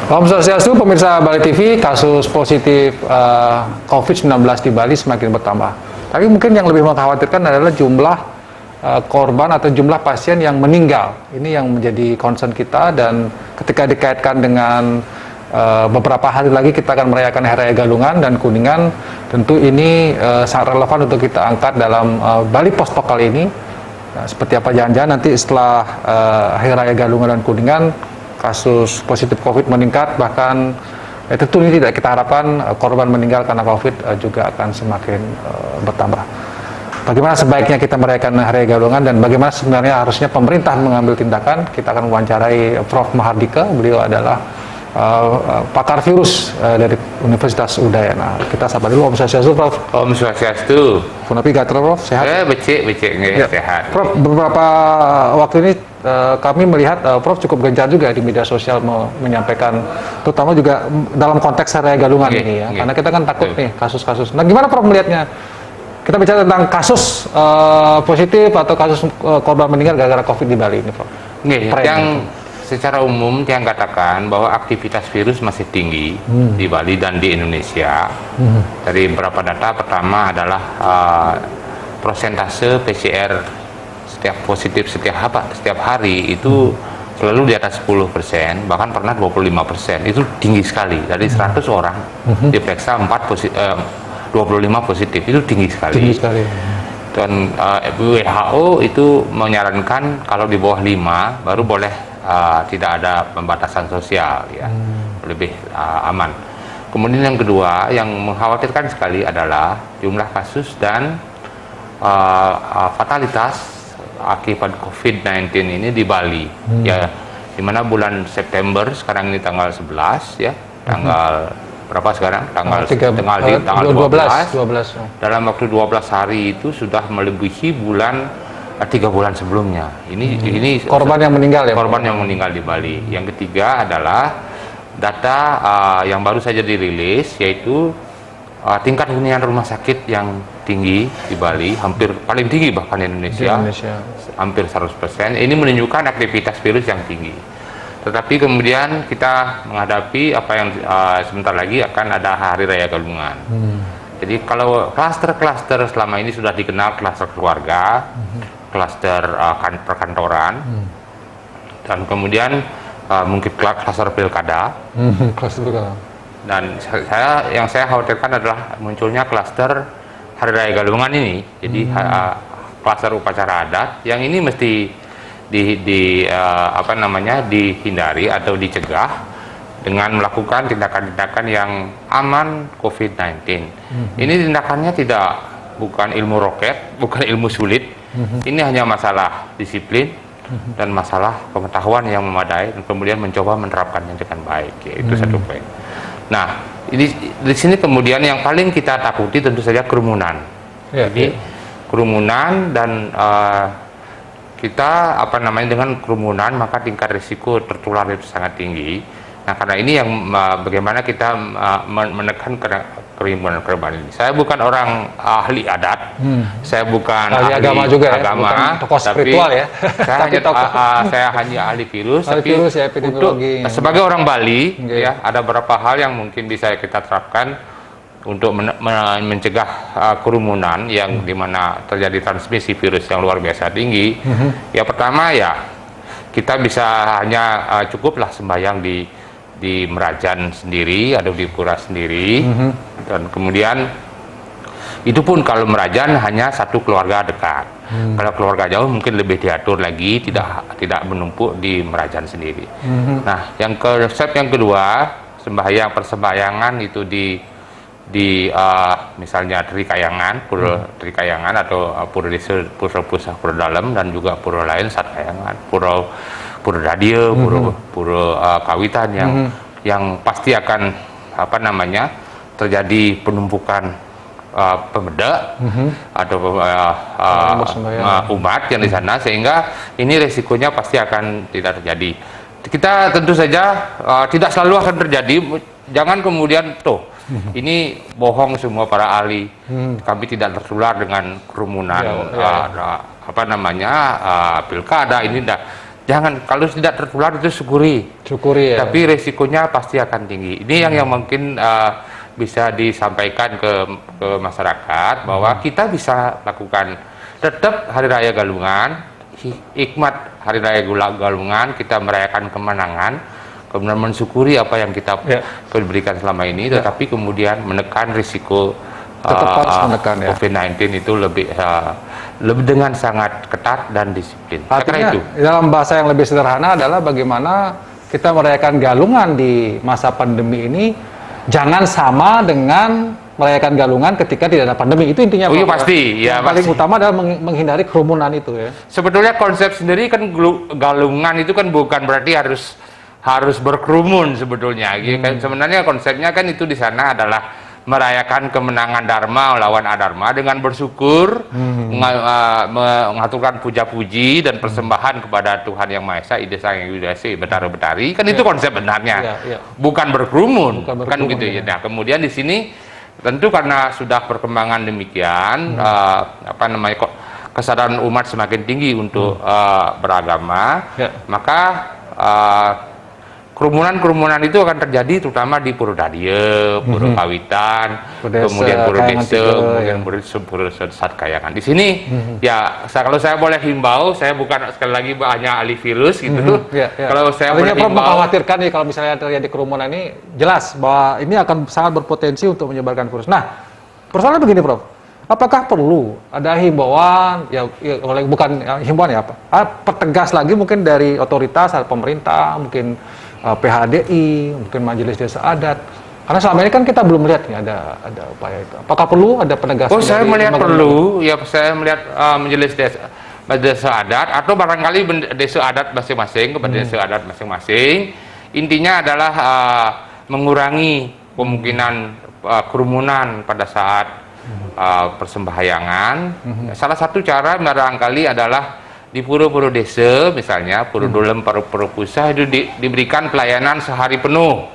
Om Swastiastu, pemirsa Bali TV, kasus positif COVID-19 di Bali semakin bertambah. Tapi mungkin yang lebih mengkhawatirkan adalah jumlah korban atau jumlah pasien yang meninggal. Ini yang menjadi concern kita, dan ketika dikaitkan dengan beberapa hari lagi kita akan merayakan Hari Raya Galungan dan Kuningan, tentu ini sangat relevan untuk kita angkat dalam Bali Post Talk kali ini. Seperti apa jangan-jangan nanti setelah Hari Raya Galungan dan Kuningan kasus positif COVID meningkat, bahkan tentu ini tidak kita harapkan korban meninggal karena COVID juga akan semakin bertambah. Bagaimana sebaiknya kita merayakan Hari Raya Galungan dan bagaimana sebenarnya harusnya pemerintah mengambil tindakan? Kita akan mewawancarai Prof. Mahardika. Beliau adalah pakar virus dari Universitas Udayana. Kita sapa dulu. Om Swastiastu, Prof. Om Swastiastu. Punapi gatra, Prof. Sehat? Becik Ya. sehat. Prof, beberapa waktu ini kami melihat Prof cukup gencar juga di media sosial menyampaikan, terutama juga dalam konteks Hari Raya Galungan ini ya. Karena kita kan takut nih kasus-kasus. Nah, gimana Prof melihatnya? Kita bicara tentang kasus positif atau kasus korban meninggal gara-gara COVID di Bali ini, Prof. Yang secara umum yang katakan bahwa aktivitas virus masih tinggi di Bali dan di Indonesia. Dari beberapa data, pertama adalah persentase PCR setiap positif setiap hari itu selalu di atas 10%, bahkan pernah 25%. Itu tinggi sekali. Dari 100 orang diperiksa 25 positif, itu tinggi sekali. Tinggi sekali. Dan WHO itu menyarankan kalau di bawah 5 baru boleh tidak ada pembatasan sosial ya, lebih aman. Kemudian yang kedua yang mengkhawatirkan sekali adalah jumlah kasus dan fatalitas akibat COVID-19 ini di Bali ya, dimana bulan September, sekarang ini tanggal 11 ya, tanggal berapa sekarang? Tanggal 12. Dalam waktu 12 hari itu sudah melebihi 3 bulan sebelumnya. Ini korban yang meninggal ya? Korban yang meninggal di Bali. Yang ketiga adalah data yang baru saja dirilis, yaitu tingkat hunian rumah sakit yang tinggi di Bali, hampir paling tinggi bahkan di Indonesia. Hampir 100%. Ini menunjukkan aktivitas virus yang tinggi. Tetapi kemudian kita menghadapi apa yang sebentar lagi akan ada Hari Raya Galungan. Jadi kalau klaster-klaster selama ini sudah dikenal, klaster keluarga, klaster perkantoran, dan kemudian mungkin klaster pilkada. Dan yang saya khawatirkan adalah munculnya klaster Hari Raya Galungan ini. Jadi klaster upacara adat yang ini mesti dihindari atau dicegah dengan melakukan tindakan-tindakan yang aman COVID-19. Ini tindakannya bukan ilmu roket, bukan ilmu sulit. Ini hanya masalah disiplin dan masalah pengetahuan yang memadai, dan kemudian mencoba menerapkannya dengan baik. Itu satu poin. Nah, di sini kemudian yang paling kita takuti tentu saja kerumunan. Jadi kerumunan, dan kita dengan kerumunan maka tingkat risiko tertular itu sangat tinggi. Nah, karena ini yang bagaimana kita menekan kerumunan ini. Saya bukan orang ahli adat, saya bukan ahli agama juga, agama, bukan tokoh spiritual ya. Saya hanya ahli virus. Ahli virus ya, epidemiologi. Sebagai orang Bali, ya, ada beberapa hal yang mungkin bisa kita terapkan untuk mencegah kerumunan yang dimana terjadi transmisi virus yang luar biasa tinggi. Ya, pertama ya kita bisa cukuplah sembahyang di Merajan sendiri atau di pura sendiri, dan kemudian itu pun kalau Merajan hanya satu keluarga dekat. Kalau keluarga jauh mungkin lebih diatur lagi, tidak menumpuk di Merajan sendiri. Nah, konsep yang kedua, persembahyangan itu di misalnya Trikayangan, Pura Trikayangan, atau Pura Desa, Pura Pusat, Pura Dalam, dan juga pura lain Satkayangan, Pura Dadia, Pura Kawitan yang pasti akan terjadi penumpukan pemuda atau umat yang di sana, sehingga ini resikonya pasti akan tidak terjadi. Kita tentu saja tidak selalu akan terjadi. Jangan kemudian ini bohong semua para ahli. Kami tidak tertular dengan kerumunan pilkada ini. jangan, kalau tidak tertular itu syukuri. Syukuri ya. Tapi resikonya pasti akan tinggi. Ini yang mungkin bisa disampaikan ke masyarakat bahwa kita bisa lakukan tetap Hari Raya Galungan, hikmat Hari Raya Galungan kita merayakan kemenangan, kemudian mensyukuri apa yang kita berikan selama ini, tetapi kemudian menekan risiko tetap harus menekan ya. COVID-19 itu lebih dengan sangat ketat dan disiplin. Artinya itu. dalam bahasa yang lebih sederhana adalah bagaimana kita merayakan Galungan di masa pandemi ini jangan sama dengan merayakan Galungan ketika tidak ada pandemi. Itu intinya. Oh iya pasti. Ya, yang paling utama adalah menghindari kerumunan itu ya. Sebetulnya konsep sendiri kan Galungan itu kan bukan berarti harus berkerumun sebetulnya. Kan sebenarnya konsepnya kan itu di sana adalah merayakan kemenangan Dharma melawan Adharma dengan bersyukur, mengaturkan puja-puji dan persembahan kepada Tuhan Yang Maha Esa, Ida Sang Hyang Widi Wasi, Betara Betari, kan itu konsep benarnya, bukan berkerumun, kan gitu ya. Nah, kemudian di sini tentu karena sudah perkembangan demikian, kesadaran umat semakin tinggi untuk beragama, maka kerumunan itu akan terjadi terutama di Puro Dadie, Puro Kawitan, kemudian Puro Desa, kemudian Puro Satkayangan. Di sini ya kalau saya boleh himbau, saya bukan sekali lagi hanya ahli virus gitu. Kalau saya boleh himbau, mengkhawatirkan nih kalau misalnya terjadi kerumunan ini, jelas bahwa ini akan sangat berpotensi untuk menyebarkan virus. Nah, persoalannya begini, Prof. Apakah perlu ada himbauan, bukan himbauan ya, pertegas lagi mungkin dari otoritas, pemerintah, mungkin PHDI, mungkin Majelis Desa Adat, karena selama ini kan kita belum melihat nih ada upaya itu. Apakah perlu ada penegasan? Oh, saya melihat perlu, ya saya melihat Majelis Desa Adat atau barangkali desa adat masing-masing kepada desa adat masing-masing. Intinya adalah mengurangi kemungkinan kerumunan pada saat persembahyangan. Salah satu cara barangkali adalah di pura-pura desa, misalnya pura dolem, pura pusat itu diberikan pelayanan sehari penuh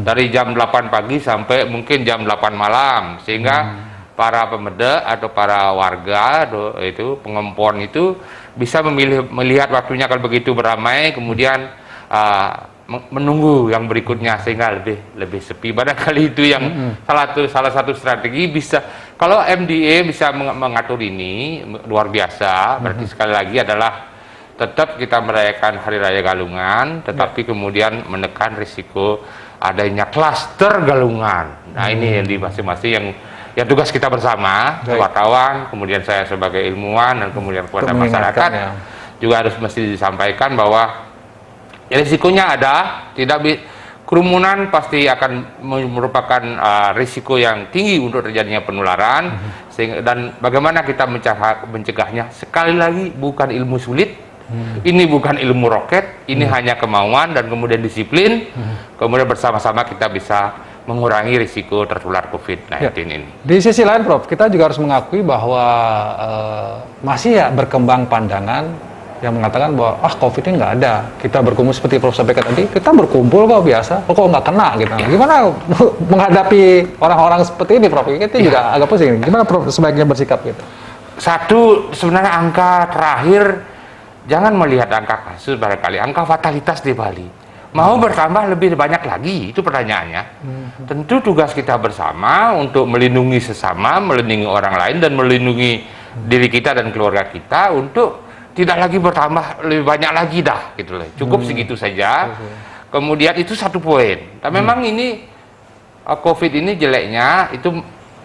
dari jam 8 pagi sampai mungkin jam 8 malam, sehingga para pemeda atau para warga itu pengempon itu bisa melihat waktunya kalau begitu beramai, kemudian menunggu yang berikutnya sehingga lebih sepi. Barangkali itu yang salah satu strategi. Bisa kalau MDA bisa mengatur ini luar biasa. Berarti sekali lagi adalah tetap kita merayakan Hari Raya Galungan, tetapi kemudian menekan risiko adanya klaster Galungan. Nah, ini yang di masing-masing yang tugas kita bersama, wartawan, kemudian saya sebagai ilmuwan dan kemudian kepada masyarakat juga harus mesti disampaikan bahwa risikonya ada, kerumunan pasti akan merupakan risiko yang tinggi untuk terjadinya penularan, dan bagaimana kita mencegahnya? Sekali lagi, bukan ilmu sulit, ini bukan ilmu roket, ini hanya kemauan dan kemudian disiplin, kemudian bersama-sama kita bisa mengurangi risiko tertular COVID-19 ini. Di sisi lain, Prof, kita juga harus mengakui bahwa masih berkembang pandangan yang mengatakan bahwa COVID ini nggak ada, kita berkumpul seperti Prof sampaikan tadi, kita berkumpul kok biasa, kok nggak kena gitu. Gimana menghadapi orang-orang seperti ini, Prof? Kita juga agak pusing. Gimana Prof sebaiknya bersikap gitu? Satu, sebenarnya angka terakhir, jangan melihat angka kasus barangkali, angka fatalitas di Bali mau bertambah lebih banyak lagi, itu pertanyaannya. Tentu tugas kita bersama untuk melindungi sesama, melindungi orang lain, dan melindungi diri kita dan keluarga kita untuk tidak lagi bertambah lebih banyak lagi dah, gitu loh. Cukup segitu saja. Kemudian itu satu poin. Tapi memang ini COVID ini jeleknya itu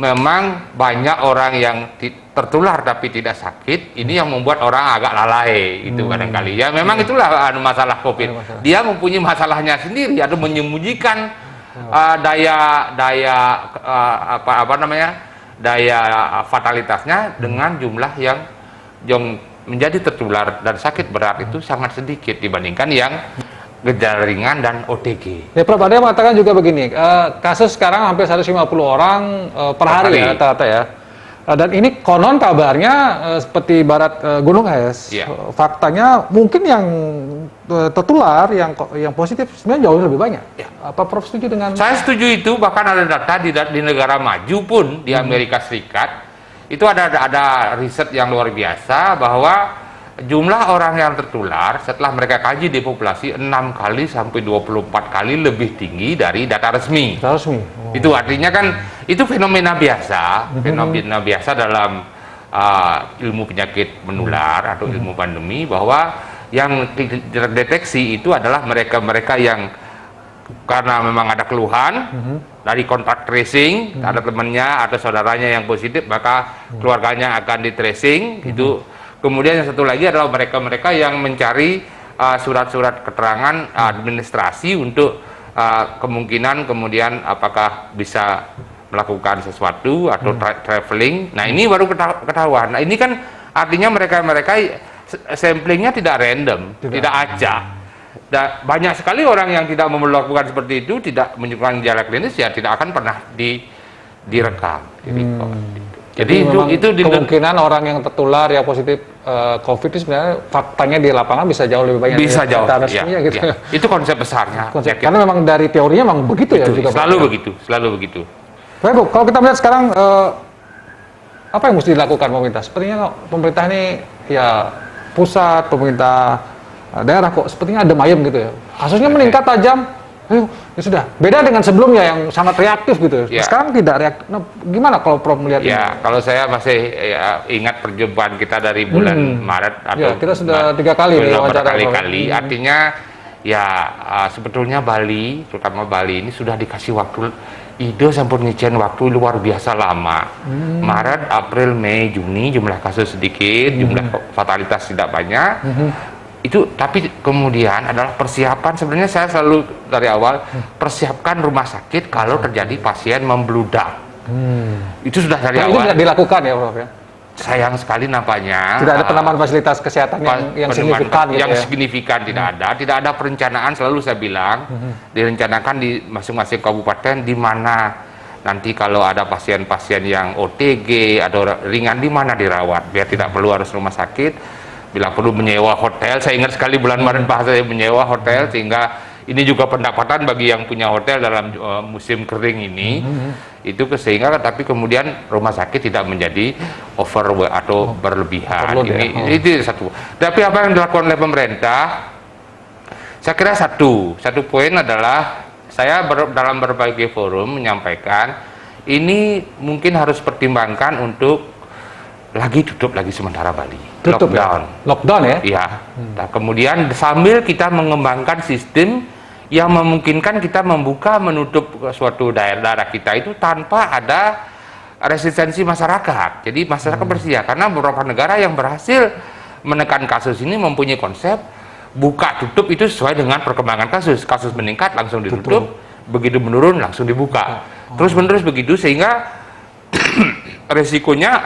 memang banyak orang yang tertular tapi tidak sakit. Ini yang membuat orang agak lalai, itu kadang-kali. Ya memang itulah masalah COVID. Dia mempunyai masalahnya sendiri, atau menyembunyikan daya fatalitasnya dengan jumlah yang menjadi tertular dan sakit berat itu sangat sedikit dibandingkan yang gejala ringan dan OTG. Ya, Prof, ada yang mengatakan juga begini, kasus sekarang hampir 150 orang per hari ya rata-rata ya. Dan ini konon kabarnya seperti barat Gunung Es. Faktanya mungkin yang tertular, yang positif sebenarnya jauh lebih banyak. Apa Prof setuju dengan? Saya setuju itu, bahkan ada data di negara maju pun di Amerika Serikat. Itu ada riset yang luar biasa bahwa jumlah orang yang tertular setelah mereka kaji di populasi 6 kali sampai 24 kali lebih tinggi dari data resmi. Data resmi. Oh. Itu artinya kan itu fenomena biasa dalam ilmu penyakit menular atau ilmu pandemi, bahwa yang terdeteksi itu adalah mereka-mereka yang karena memang ada keluhan dari kontak tracing, ada temannya atau saudaranya yang positif, maka keluarganya akan di tracing. Itu kemudian yang satu lagi adalah mereka-mereka yang mencari surat-surat keterangan administrasi untuk kemungkinan kemudian apakah bisa melakukan sesuatu atau traveling. Nah, ini baru ketahuan. Nah, ini kan artinya mereka-mereka samplingnya tidak random, tidak acak. Banyak sekali orang yang tidak melakukan seperti itu, tidak menunjukkan gejala klinis, ya tidak akan pernah direkam. Jadi itu kemungkinan orang yang tertular ya positif COVID itu sebenarnya faktanya di lapangan bisa jauh lebih banyak. Bisa jauh. Ya, gitu. Ya. Itu konsep besarnya. Karena memang dari teorinya memang begitu ya. Juga selalu begitu. Baik, Bu, kalau kita melihat sekarang apa yang mesti dilakukan pemerintah? Sepertinya pemerintah ini ya pusat, pemerintah daerah kok sepertinya adem ayem gitu ya. Kasusnya meningkat tajam. Ayo, ya sudah. Beda dengan sebelumnya yang sangat reaktif gitu. Ya. Sekarang tidak reaktif. Nah, gimana kalau Prof melihat ini? Ya, kalau saya masih ingat perjumpaan kita dari bulan Maret atau ya, kita sudah 3 kali berkali-kali. Artinya ya sebetulnya Bali, terutama Bali ini sudah dikasih waktu ide sampun ngicen waktu luar biasa lama. Maret, April, Mei, Juni jumlah kasus sedikit, jumlah fatalitas tidak banyak. Itu tapi kemudian adalah persiapan. Sebenarnya saya selalu dari awal persiapkan rumah sakit kalau terjadi pasien membludak. Itu sudah dari awal. Ini tidak dilakukan ya, Prof ya. Sayang sekali nampaknya tidak ada penambahan fasilitas kesehatan yang signifikan gitu yang ya. signifikan tidak ada perencanaan. Selalu saya bilang direncanakan di masing-masing kabupaten di mana nanti kalau ada pasien-pasien yang OTG atau ringan di mana dirawat, biar tidak perlu harus rumah sakit. Bila perlu menyewa hotel, saya ingat sekali bulan Maret bahasa saya menyewa hotel, sehingga ini juga pendapatan bagi yang punya hotel dalam musim kering ini. Itu sehingga tapi kemudian rumah sakit tidak menjadi over atau berlebihan. Itu satu. Tapi apa yang dilakukan oleh pemerintah, saya kira satu poin adalah saya dalam berbagai forum menyampaikan ini mungkin harus pertimbangkan untuk tutup lagi sementara Bali. Tutup lockdown ya? Iya. Nah, kemudian sambil kita mengembangkan sistem yang memungkinkan kita membuka menutup suatu daerah kita itu tanpa ada resistensi masyarakat. Jadi masyarakat bersedia, karena beberapa negara yang berhasil menekan kasus ini mempunyai konsep buka tutup itu sesuai dengan perkembangan kasus. Kasus meningkat langsung ditutup, begitu menurun langsung dibuka. Terus menerus begitu sehingga resikonya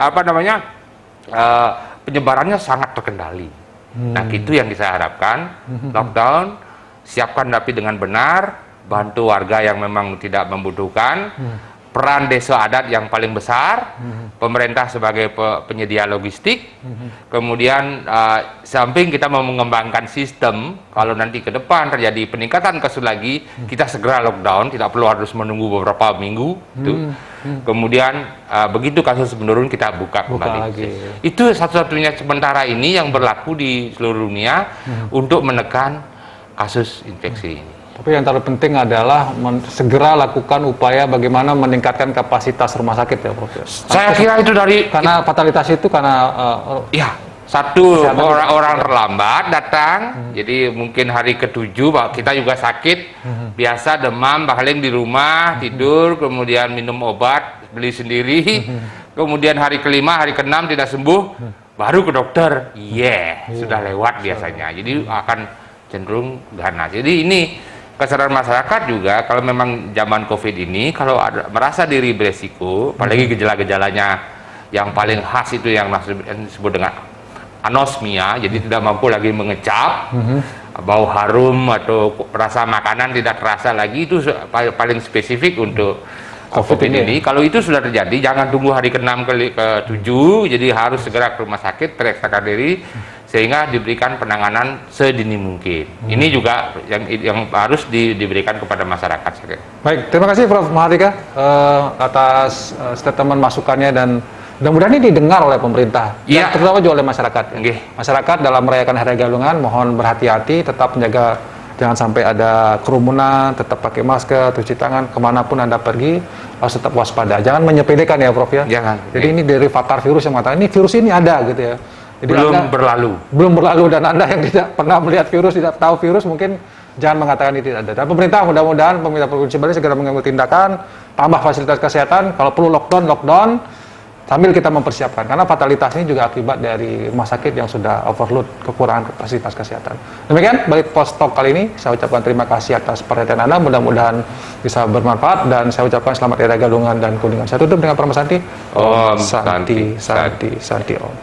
penyebarannya sangat terkendali. Nah, itu yang saya harapkan. Lockdown, siapkan tapi dengan benar, bantu warga yang memang tidak membutuhkan. Peran desa adat yang paling besar, pemerintah sebagai penyedia logistik, kemudian samping kita mau mengembangkan sistem, kalau nanti ke depan terjadi peningkatan kasus lagi, kita segera lockdown, tidak perlu harus menunggu beberapa minggu. Kemudian begitu kasus menurun kita buka kembali lagi. Itu satu-satunya sementara ini yang berlaku di seluruh dunia untuk menekan kasus infeksi ini. Tapi yang terlalu penting adalah segera lakukan upaya bagaimana meningkatkan kapasitas rumah sakit ya, Prof. Saya kira itu karena fatalitas itu karena satu orang terlambat datang, jadi mungkin hari ke-7 kita juga sakit, biasa demam, paling di rumah tidur, kemudian minum obat, beli sendiri, kemudian hari ke-5, hari ke-6 tidak sembuh, baru ke dokter, sudah lewat biasanya, jadi akan cenderung ganas. Jadi ini kesadaran masyarakat juga, kalau memang zaman COVID ini, kalau merasa diri beresiko, apalagi gejala-gejalanya yang paling khas itu yang disebut dengan anosmia, jadi tidak mampu lagi mengecap, bau harum atau rasa makanan tidak terasa lagi, itu paling spesifik untuk COVID ini. Kalau itu sudah terjadi, jangan tunggu hari ke-6 ke-7, jadi harus segera ke rumah sakit, periksakan diri, sehingga diberikan penanganan sedini mungkin. Ini juga yang harus diberikan kepada masyarakat. Baik, terima kasih Prof. Mahardika atas statement masukannya dan Mudah-mudahan ini didengar oleh pemerintah, Iya. dan terutama juga oleh masyarakat. Nggih. Masyarakat dalam merayakan Hari Raya Galungan, mohon berhati-hati, tetap menjaga, jangan sampai ada kerumunan, tetap pakai masker, cuci tangan, kemanapun Anda pergi, harus tetap waspada. Jangan menyepedekan ya Prof ya. Jangan. Jadi ini dari pakar virus yang mengatakan, ini virus ini ada gitu ya. Jadi belum berlalu, dan Anda yang tidak pernah melihat virus, tidak tahu virus, mungkin jangan mengatakan ini tidak ada. Dan pemerintah mudah-mudahan pemerintah Provinsi Bali segera mengambil tindakan, tambah fasilitas kesehatan, kalau perlu lockdown, sambil kita mempersiapkan, karena fatalitas ini juga akibat dari rumah sakit yang sudah overload, kekurangan fasilitas kesehatan. Demikian balik Post Talk kali ini, saya ucapkan terima kasih atas perhatian Anda, mudah-mudahan bisa bermanfaat, dan saya ucapkan selamat Hari Raya Galungan dan Kuningan. Saya tutup dengan Parama Santi. Om Santi, Santi, Santi, Santi Om.